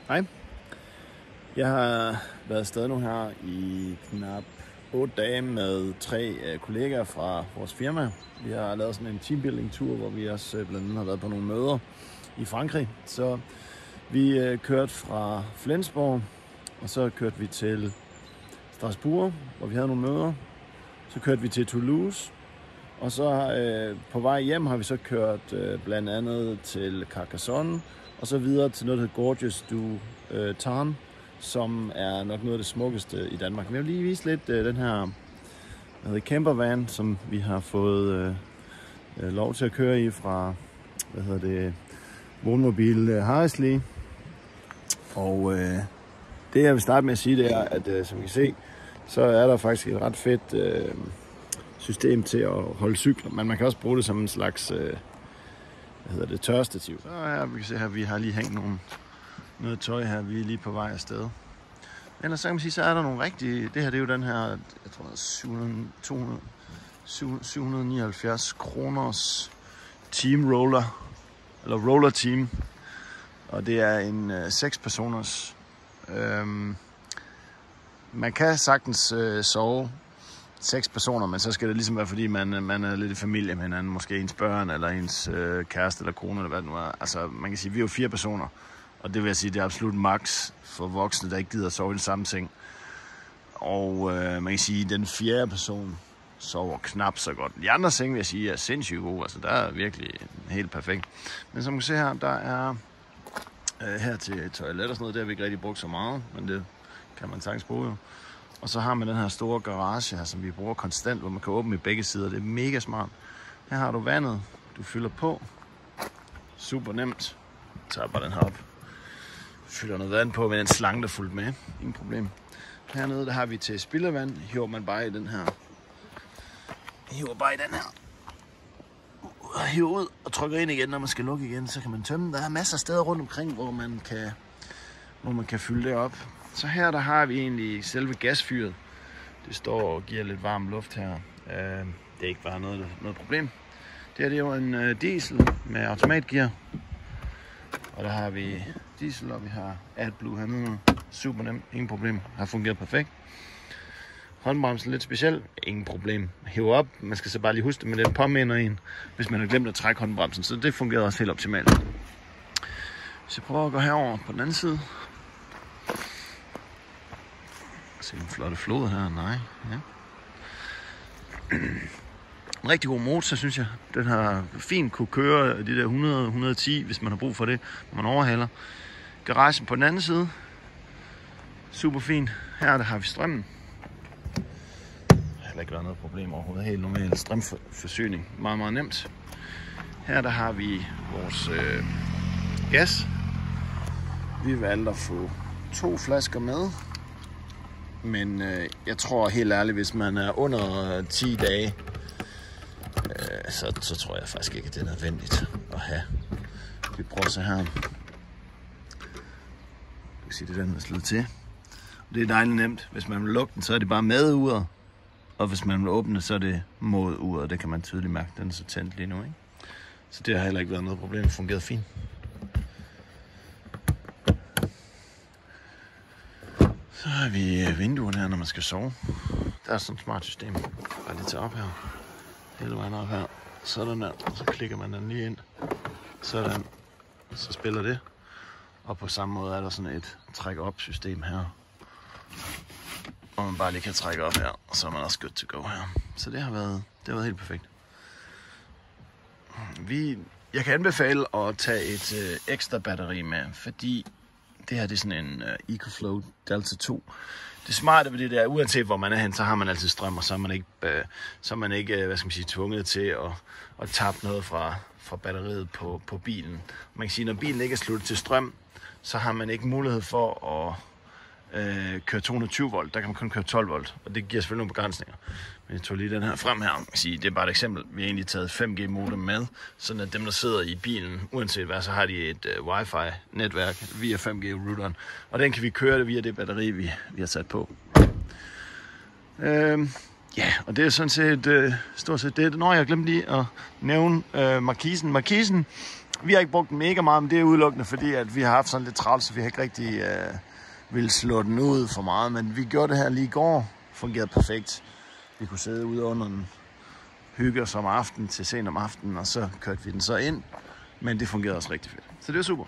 Hej. Jeg har været afsted nu her i knap 8 dage med 3 kollegaer fra vores firma. Vi har lavet sådan en teambuilding-tur, hvor vi også blandt andet har været på nogle møder i Frankrig. Så vi kørte fra Flensborg, og så kørte vi til Strasbourg, hvor vi havde nogle møder. Så kørte vi til Toulouse, og så på vej hjem har vi så kørt blandt andet til Carcassonne, og så videre til noget, der hedder Gorges du Tarn, som er nok noget af det smukkeste i Danmark. Men jeg vil lige vise lidt den her campervan, som vi har fået lov til at køre i fra Wohnmobil Harrisley. Og det jeg vil starte med at sige, det er, at som I kan se, så er der faktisk et ret fedt system til at holde cykler, men man kan også bruge det som en slags tørrestativ. Så her, vi kan se her, vi har lige hængt noget tøj her, vi er lige på vej afsted. Men så kan man sige, så er der nogle rigtige, det her det er jo den her, jeg tror 779 kroners team roller, eller roller team, og det er en 6 personers. Man kan sagtens sove 6 personer, men så skal det ligesom være, fordi man er lidt i familie med hinanden, måske ens børn, eller ens kæreste, eller kone, eller hvad det nu er. Altså, man kan sige, vi er jo 4 personer, og det vil jeg sige, det er absolut max for voksne, der ikke gider at sove i den samme seng. Og man kan sige, at den 4. person sover knap så godt. De andre senge, vil jeg sige, er sindssygt gode, altså der er virkelig helt perfekt. Men som man kan se her, der er her til toilet og sådan noget, det har vi ikke rigtig brugt så meget, men det kan man sagtens bruge jo. Og så har man den her store garage her, som vi bruger konstant, hvor man kan åbne i begge sider. Det er mega smart. Her har du vandet, du fylder på. Super nemt. Jeg tager bare den her op. Fylder noget vand på med den slange, der fulgte med. Ingen problem. Hernede, der har vi til spildevand. Hiver man bare i den her. Hiver ud og trykker ind igen, når man skal lukke igen. Så kan man tømme. Der er masser af steder rundt omkring, hvor man kan fylde det op. Så her der har vi egentlig selve gasfyret. Det står og giver lidt varm luft her. Det er ikke bare noget problem. Det her det er jo en diesel med automatgear. Og der har vi diesel, og vi har AdBlue hernede. Super nemt, ingen problem. Har fungeret perfekt. Håndbremsen lidt speciel, ingen problem. Hiver op, man skal så bare lige huske det, men det påminder en, hvis man har glemt at trække håndbremsen. Så det fungerer også helt optimalt. Så jeg prøver at gå herover på den anden side. Se en flotte flod her, nej. Ja. En rigtig god motor, synes jeg. Den har fint kunne køre de der 100-110, hvis man har brug for det, når man overhaler. Garagen på den anden side. Super fint. Her der har vi strømmen. Der har heller ikke været noget problem overhovedet. Helt normal strømforsyning. Meget, meget nemt. Her der har vi vores gas. Vi valgte at få 2 flasker med. Men jeg tror helt ærligt, hvis man er under 10 dage, så tror jeg faktisk ikke, at det er nødvendigt at have. Vi prøver så her. Du kan sige, det er den, der er slået til. Det er dejligt nemt. Hvis man vil lukke den, så er det bare med uret. Og hvis man vil åbne, så er det mod uret. Det kan man tydeligt mærke, den er så tændt lige nu, ikke? Så det har heller ikke været noget problem. Det fungerede fint. Så har vi vinduerne her, når man skal sove. Der er sådan et smart system. Bare lige tage op her. Hele vejen op her. Sådan der. Og så klikker man den lige ind. Sådan. Så spiller det. Og på samme måde er der sådan et træk-op system her. Og man bare lige kan trække op her. Og så er man også good to go her. Så det har været helt perfekt. Jeg kan anbefale at tage et ekstra batteri med, fordi det her det er sådan en EcoFlow Delta 2. Det smarte ved det der, uanset hvor man er hen, så har man altid strøm, og så er man ikke hvad skal man sige, tvunget til at tappe noget fra batteriet på bilen. Man kan sige, når bilen ikke er sluttet til strøm, så har man ikke mulighed for at køre 220 volt. Der kan man kun køre 12 volt, og det giver selvfølgelig nogle begrænsninger. Men jeg tog lige den her frem her. Det er bare et eksempel. Vi har egentlig taget 5G modem med, sådan at dem, der sidder i bilen, uanset hvad, så har de et wifi-netværk via 5G-routeren. Og den kan vi køre det via det batteri, vi har sat på. Ja, og det er sådan set stort set det. Når jeg glemte lige at nævne markisen. Markisen Vi har ikke brugt den mega meget, men det er udelukkende fordi, at vi har haft sådan lidt travlt, så vi har ikke rigtig ville slå den ud for meget. Men vi gjorde det her lige i går, fungerede perfekt. Vi kunne sidde ude under den, hygge os om aftenen til sent om aftenen, og så kørte vi den så ind. Men det fungerede også rigtig fedt. Så det er super.